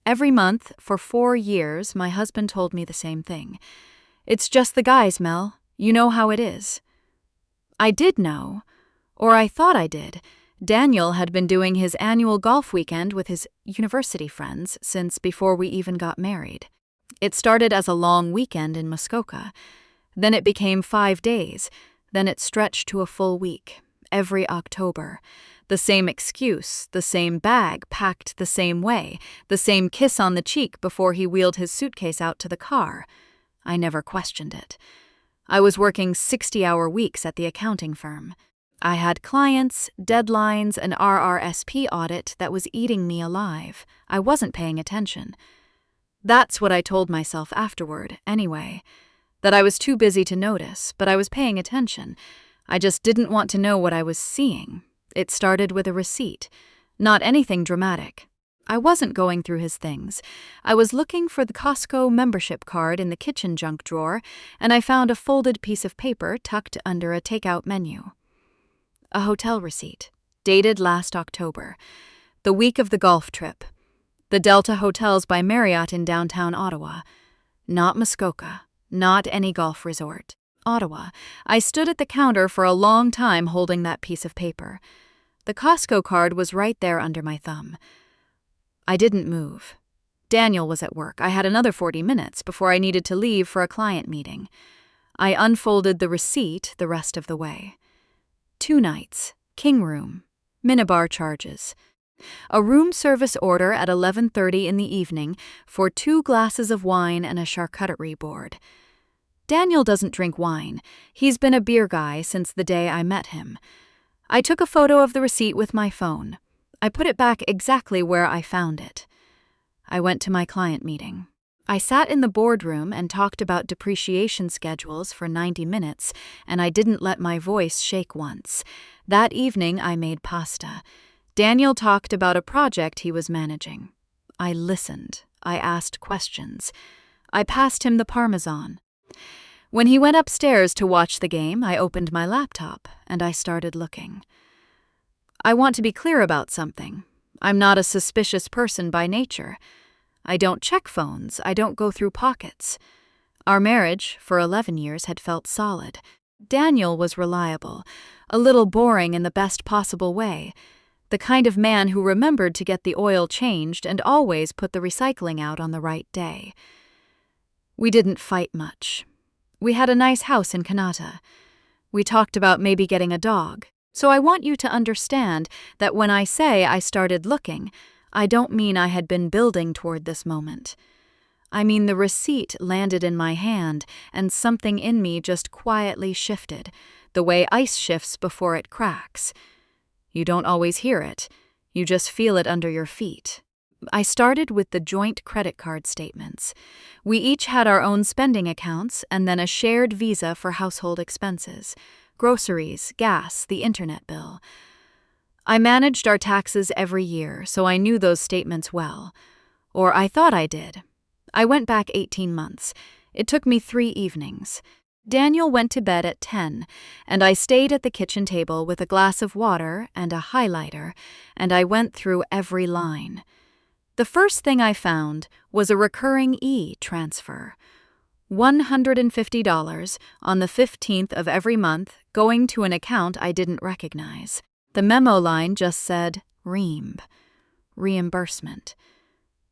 Every month, for 4 years, my husband told me the same thing. It's just the guys, Mel. You know how it is. I did know, or I thought I did. Daniel had been doing his annual golf weekend with his university friends since before we even got married. It started as a long weekend in Muskoka. Then it became 5 days. Then it stretched to a full week, every October. The same excuse, the same bag packed the same way, the same kiss on the cheek before he wheeled his suitcase out to the car. I never questioned it. I was working 60-hour weeks at the accounting firm. I had clients, deadlines, an RRSP audit that was eating me alive. I wasn't paying attention. That's what I told myself afterward, anyway. That I was too busy to notice, but I was paying attention. I just didn't want to know what I was seeing. It started with a receipt. Not anything dramatic. I wasn't going through his things. I was looking for the Costco membership card in the kitchen junk drawer, and I found a folded piece of paper tucked under a takeout menu. A hotel receipt, dated last October, the week of the golf trip. The Delta Hotels by Marriott in downtown Ottawa. Not Muskoka, not any golf resort. Ottawa. I stood at the counter for a long time holding that piece of paper. The Costco card was right there under my thumb. I didn't move. Daniel was at work. I had another 40 minutes before I needed to leave for a client meeting. I unfolded the receipt the rest of the way. 2 nights, king room, minibar charges. A room service order at 11:30 in the evening for 2 glasses of wine and a charcuterie board. Daniel doesn't drink wine. He's been a beer guy since the day I met him. I took a photo of the receipt with my phone. I put it back exactly where I found it. I went to my client meeting. I sat in the boardroom and talked about depreciation schedules for 90 minutes, and I didn't let my voice shake once. That evening, I made pasta. Daniel talked about a project he was managing. I listened. I asked questions. I passed him the Parmesan. When he went upstairs to watch the game, I opened my laptop, and I started looking. I want to be clear about something. I'm not a suspicious person by nature. I don't check phones. I don't go through pockets. Our marriage, for 11 years, had felt solid. Daniel was reliable, a little boring in the best possible way, the kind of man who remembered to get the oil changed and always put the recycling out on the right day. We didn't fight much. We had a nice house in Kanata. We talked about maybe getting a dog. So I want you to understand that when I say I started looking, I don't mean I had been building toward this moment. I mean the receipt landed in my hand and something in me just quietly shifted, the way ice shifts before it cracks. You don't always hear it. You just feel it under your feet. I started with the joint credit card statements. We each had our own spending accounts and then a shared Visa for household expenses. Groceries, gas, the internet bill. I managed our taxes every year, so I knew those statements well. Or I thought I did. I went back 18 months. It took me 3 evenings. Daniel went to bed at 10, and I stayed at the kitchen table with a glass of water and a highlighter, and I went through every line. The first thing I found was a recurring e-transfer. $150 on the 15th of every month going to an account I didn't recognize. The memo line just said REIMB, reimbursement.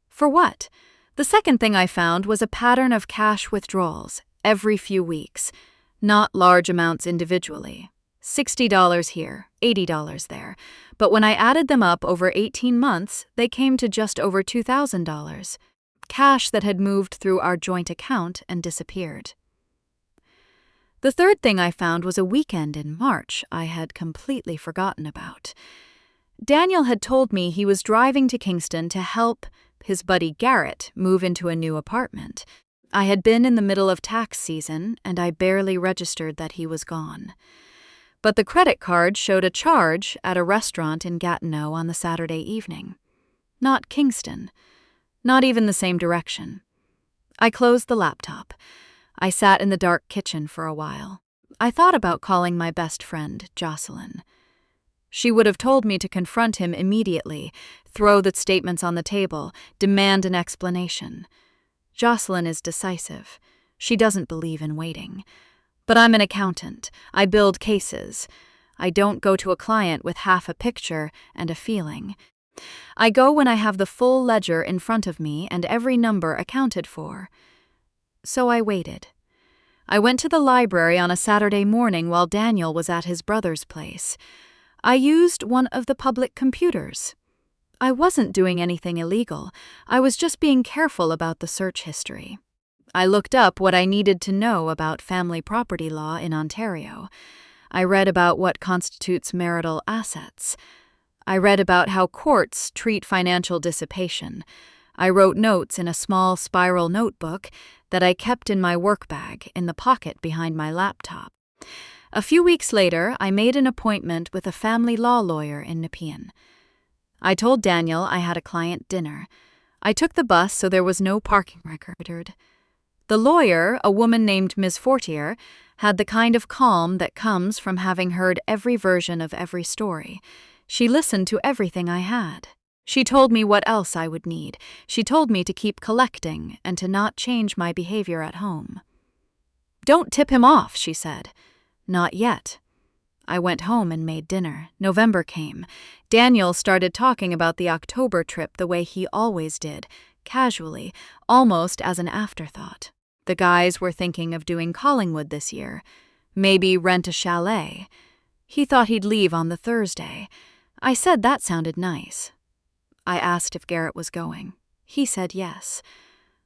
For what? The second thing I found was a pattern of cash withdrawals every few weeks, not large amounts individually. $60 here, $80 there. But when I added them up over 18 months, they came to just over $2,000. Cash that had moved through our joint account and disappeared. The third thing I found was a weekend in March I had completely forgotten about. Daniel had told me he was driving to Kingston to help his buddy Garrett move into a new apartment. I had been in the middle of tax season, and I barely registered that he was gone. But the credit card showed a charge at a restaurant in Gatineau on the Saturday evening. Not Kingston. Not even the same direction. I closed the laptop. I sat in the dark kitchen for a while. I thought about calling my best friend, Jocelyn. She would have told me to confront him immediately, throw the statements on the table, demand an explanation. Jocelyn is decisive. She doesn't believe in waiting. But I'm an accountant. I build cases. I don't go to a client with half a picture and a feeling. I go when I have the full ledger in front of me and every number accounted for. So I waited. I went to the library on a Saturday morning while Daniel was at his brother's place. I used one of the public computers. I wasn't doing anything illegal. I was just being careful about the search history. I looked up what I needed to know about family property law in Ontario. I read about what constitutes marital assets. I read about how courts treat financial dissipation. I wrote notes in a small spiral notebook that I kept in my work bag in the pocket behind my laptop. A few weeks later, I made an appointment with a family law lawyer in Nepean. I told Daniel I had a client dinner. I took the bus so there was no parking record. The lawyer, a woman named Ms. Fortier, had the kind of calm that comes from having heard every version of every story. She listened to everything I had. She told me what else I would need. She told me to keep collecting and to not change my behavior at home. "Don't tip him off," she said. "Not yet." I went home and made dinner. November came. Daniel started talking about the October trip the way he always did, casually, almost as an afterthought. The guys were thinking of doing Collingwood this year. Maybe rent a chalet. He thought he'd leave on the Thursday. I said that sounded nice. I asked if Garrett was going. He said yes.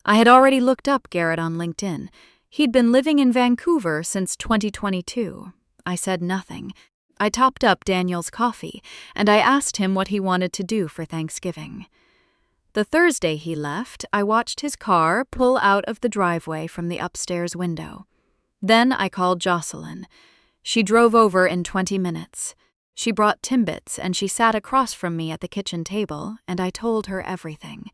I had already looked up Garrett on LinkedIn. He'd been living in Vancouver since 2022. I said nothing. I topped up Daniel's coffee, and I asked him what he wanted to do for Thanksgiving. The Thursday he left, I watched his car pull out of the driveway from the upstairs window. Then I called Jocelyn. She drove over in 20 minutes. She brought Timbits, and she sat across from me at the kitchen table, and I told her everything.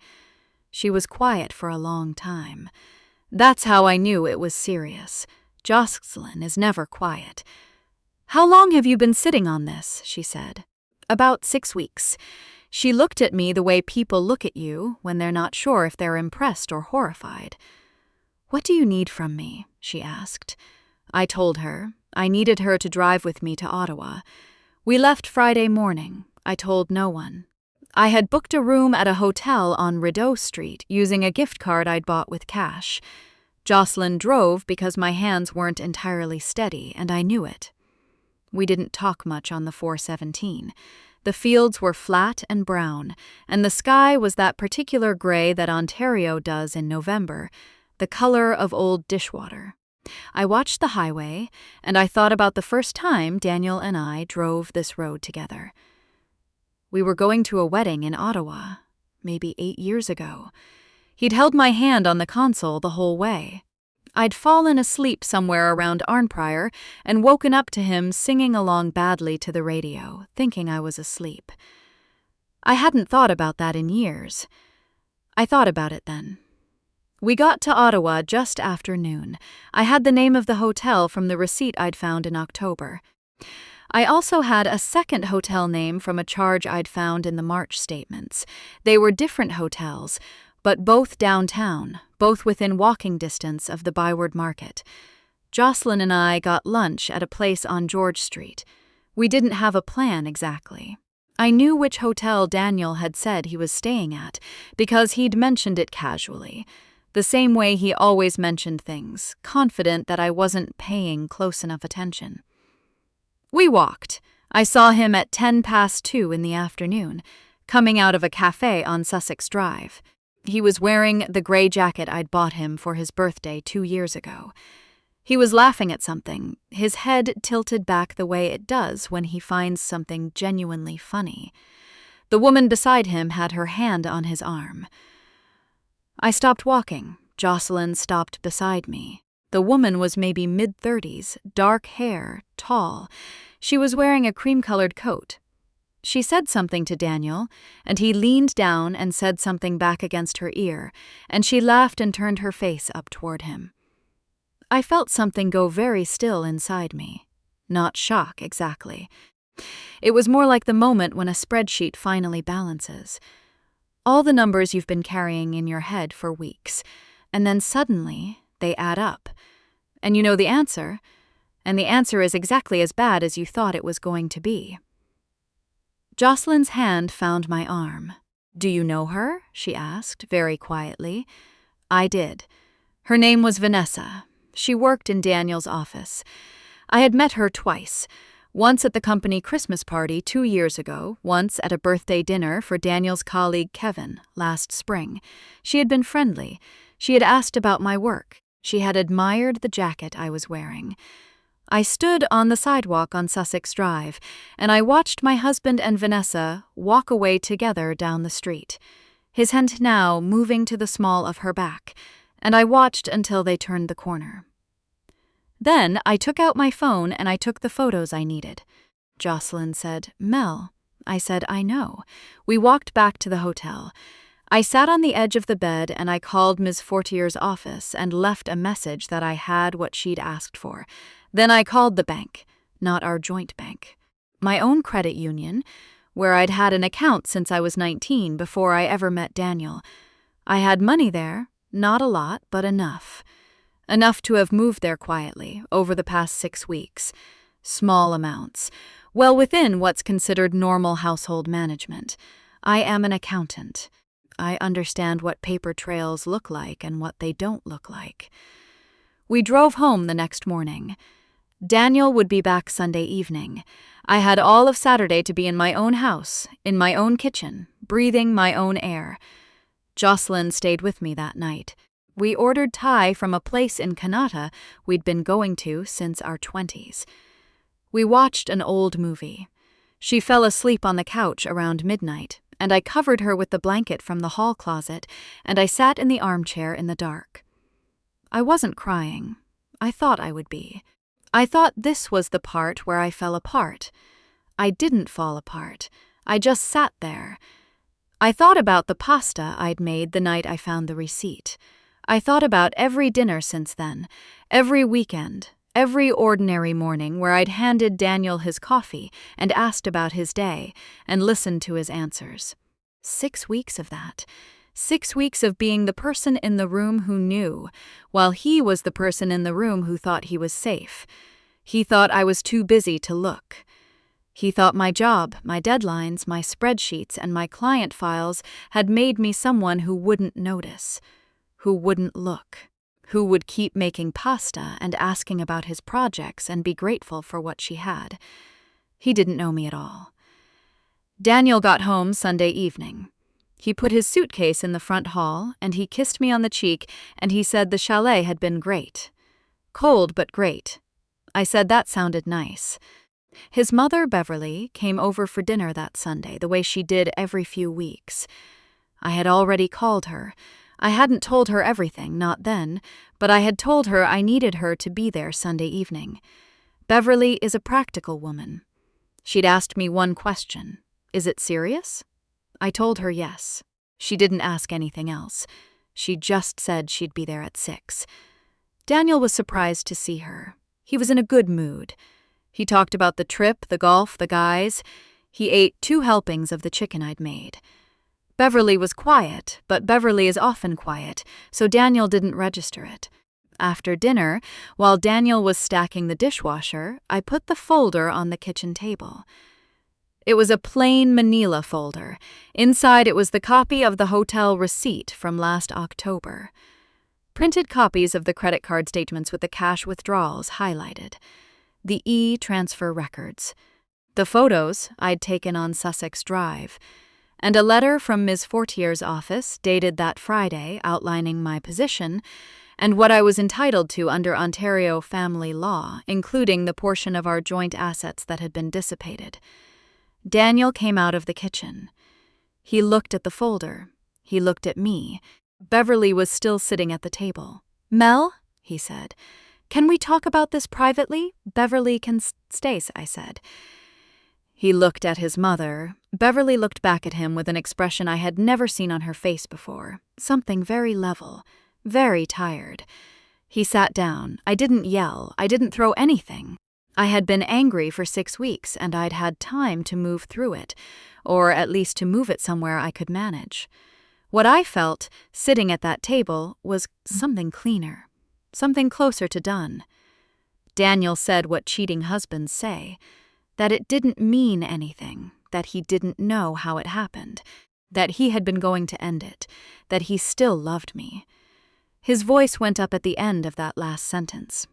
She was quiet for a long time. That's how I knew it was serious. Jocelyn is never quiet. "How long have you been sitting on this?" she said. "About 6 weeks. She looked at me the way people look at you when they're not sure if they're impressed or horrified. "What do you need from me?" she asked. I told her. I needed her to drive with me to Ottawa. We left Friday morning. I told no one. I had booked a room at a hotel on Rideau Street using a gift card I'd bought with cash. Jocelyn drove because my hands weren't entirely steady, and I knew it. We didn't talk much on the 417. The fields were flat and brown, and the sky was that particular gray that Ontario does in November, the color of old dishwater. I watched the highway, and I thought about the first time Daniel and I drove this road together. We were going to a wedding in Ottawa, maybe 8 years ago. He'd held my hand on the console the whole way. I'd fallen asleep somewhere around Arnprior and woken up to him singing along badly to the radio, thinking I was asleep. I hadn't thought about that in years. I thought about it then. We got to Ottawa just after noon. I had the name of the hotel from the receipt I'd found in October. I also had a second hotel name from a charge I'd found in the March statements. They were different hotels, but both downtown, both within walking distance of the Byward Market. Jocelyn and I got lunch at a place on George Street. We didn't have a plan exactly. I knew which hotel Daniel had said he was staying at because he'd mentioned it casually, the same way he always mentioned things, confident that I wasn't paying close enough attention. We walked. I saw him at 2:10 in the afternoon, coming out of a cafe on Sussex Drive. He was wearing the gray jacket I'd bought him for his birthday 2 years ago. He was laughing at something, his head tilted back the way it does when he finds something genuinely funny. The woman beside him had her hand on his arm. I stopped walking. Jocelyn stopped beside me. The woman was maybe mid-30s, dark hair, tall. She was wearing a cream-colored coat. She said something to Daniel, and he leaned down and said something back against her ear, and she laughed and turned her face up toward him. I felt something go very still inside me. Not shock, exactly. It was more like the moment when a spreadsheet finally balances. All the numbers you've been carrying in your head for weeks, and then suddenly they add up. And you know the answer, and the answer is exactly as bad as you thought it was going to be. Jocelyn's hand found my arm. "Do you know her?" she asked, very quietly. I did. Her name was Vanessa. She worked in Daniel's office. I had met her twice. Once at the company Christmas party 2 years ago, once at a birthday dinner for Daniel's colleague Kevin last spring. She had been friendly. She had asked about my work. She had admired the jacket I was wearing. I stood on the sidewalk on Sussex Drive, and I watched my husband and Vanessa walk away together down the street, his hand now moving to the small of her back, and I watched until they turned the corner. Then I took out my phone and I took the photos I needed. Jocelyn said, "Mel." I said, "I know." We walked back to the hotel. I sat on the edge of the bed and I called Ms. Fortier's office and left a message that I had what she'd asked for. Then I called the bank, not our joint bank, my own credit union, where I'd had an account since I was 19 before I ever met Daniel. I had money there, not a lot, but enough. Enough to have moved there quietly over the past 6 weeks. Small amounts, well within what's considered normal household management. I am an accountant. I understand what paper trails look like and what they don't look like. We drove home the next morning. Daniel would be back Sunday evening. I had all of Saturday to be in my own house, in my own kitchen, breathing my own air. Jocelyn stayed with me that night. We ordered Thai from a place in Kanata we'd been going to since our 20s. We watched an old movie. She fell asleep on the couch around midnight, and I covered her with the blanket from the hall closet, and I sat in the armchair in the dark. I wasn't crying. I thought I would be. I thought this was the part where I fell apart. I didn't fall apart. I just sat there. I thought about the pasta I'd made the night I found the receipt. I thought about every dinner since then, every weekend, every ordinary morning where I'd handed Daniel his coffee and asked about his day and listened to his answers. 6 weeks of that. 6 weeks of being the person in the room who knew, while he was the person in the room who thought he was safe. He thought I was too busy to look. He thought my job, my deadlines, my spreadsheets, and my client files had made me someone who wouldn't notice, who wouldn't look, who would keep making pasta and asking about his projects and be grateful for what she had. He didn't know me at all. Daniel got home Sunday evening. He put his suitcase in the front hall, and he kissed me on the cheek, and he said the chalet had been great. Cold, but great. I said that sounded nice. His mother, Beverly, came over for dinner that Sunday, the way she did every few weeks. I had already called her. I hadn't told her everything, not then, but I had told her I needed her to be there Sunday evening. Beverly is a practical woman. She'd asked me one question. "Is it serious?" I told her yes. She didn't ask anything else. She just said she'd be there at 6. Daniel was surprised to see her. He was in a good mood. He talked about the trip, the golf, the guys. He ate 2 helpings of the chicken I'd made. Beverly was quiet, but Beverly is often quiet, so Daniel didn't register it. After dinner, while Daniel was stacking the dishwasher, I put the folder on the kitchen table. It was a plain manila folder. Inside it was the copy of the hotel receipt from last October. Printed copies of the credit card statements with the cash withdrawals highlighted. The e-transfer records. The photos I'd taken on Sussex Drive. And a letter from Ms. Fortier's office dated that Friday outlining my position and what I was entitled to under Ontario family law, including the portion of our joint assets that had been dissipated. Daniel came out of the kitchen. He looked at the folder. He looked at me. Beverly was still sitting at the table. "Mel," he said, "can we talk about this privately? Beverly can stay," I said. He looked at his mother. Beverly looked back at him with an expression I had never seen on her face before, something very level, very tired. He sat down. I didn't yell. I didn't throw anything. I had been angry for 6 weeks, and I'd had time to move through it, or at least to move it somewhere I could manage. What I felt, sitting at that table, was something cleaner, something closer to done. Daniel said what cheating husbands say, that it didn't mean anything, that he didn't know how it happened, that he had been going to end it, that he still loved me. His voice went up at the end of that last sentence.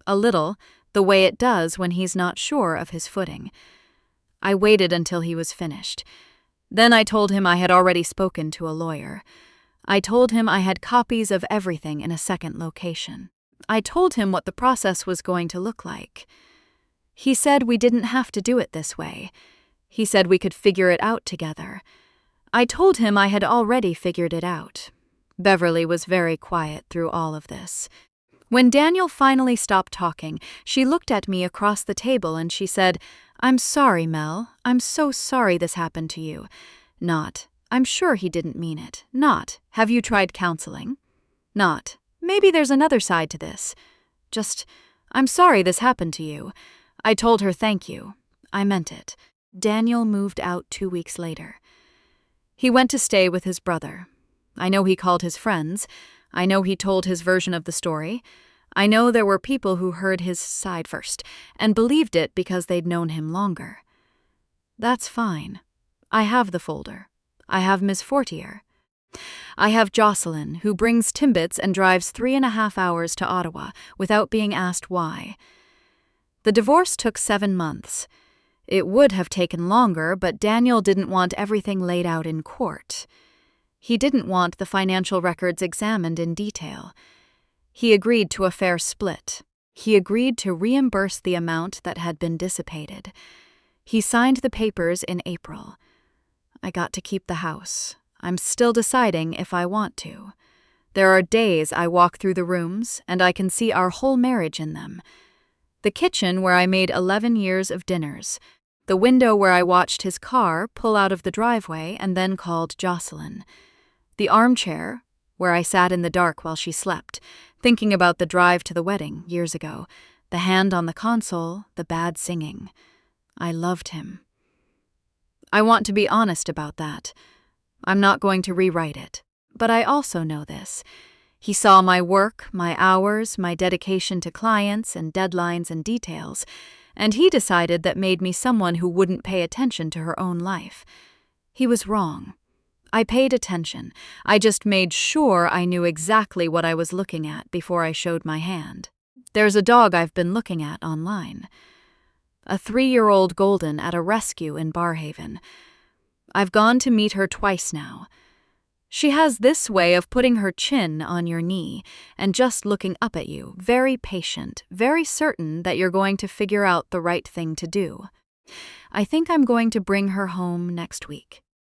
A little, the way it does when he's not sure of his footing. I waited until he was finished. Then I told him I had already spoken to a lawyer. I told him I had copies of everything in a second location. I told him what the process was going to look like. He said we didn't have to do it this way. He said we could figure it out together. I told him I had already figured it out. Beverly was very quiet through all of this. When Daniel finally stopped talking, she looked at me across the table and she said, "I'm sorry, Mel. I'm so sorry this happened to you." Not, "I'm sure he didn't mean it." Not, "Have you tried counseling?" Not, "Maybe there's another side to this." Just, "I'm sorry this happened to you." I told her thank you. I meant it. Daniel moved out 2 weeks later. He went to stay with his brother. I know he called his friends. I know he told his version of the story. I know there were people who heard his side first and believed it because they'd known him longer. That's fine. I have the folder. I have Miss Fortier. I have Jocelyn, who brings Timbits and drives 3.5 hours to Ottawa without being asked why. The divorce took 7 months. It would have taken longer, but Daniel didn't want everything laid out in court. He didn't want the financial records examined in detail. He agreed to a fair split. He agreed to reimburse the amount that had been dissipated. He signed the papers in April. I got to keep the house. I'm still deciding if I want to. There are days I walk through the rooms and I can see our whole marriage in them. The kitchen where I made 11 years of dinners. The window where I watched his car pull out of the driveway and then called Jocelyn. The armchair, where I sat in the dark while she slept, thinking about the drive to the wedding years ago, the hand on the console, the bad singing. I loved him. I want to be honest about that. I'm not going to rewrite it. But I also know this. He saw my work, my hours, my dedication to clients and deadlines and details, and he decided that made me someone who wouldn't pay attention to her own life. He was wrong. I paid attention. I just made sure I knew exactly what I was looking at before I showed my hand. There's a dog I've been looking at online. A 3-year-old golden at a rescue in Barrhaven. I've gone to meet her twice now. She has this way of putting her chin on your knee and just looking up at you, very patient, very certain that you're going to figure out the right thing to do. I think I'm going to bring her home next week.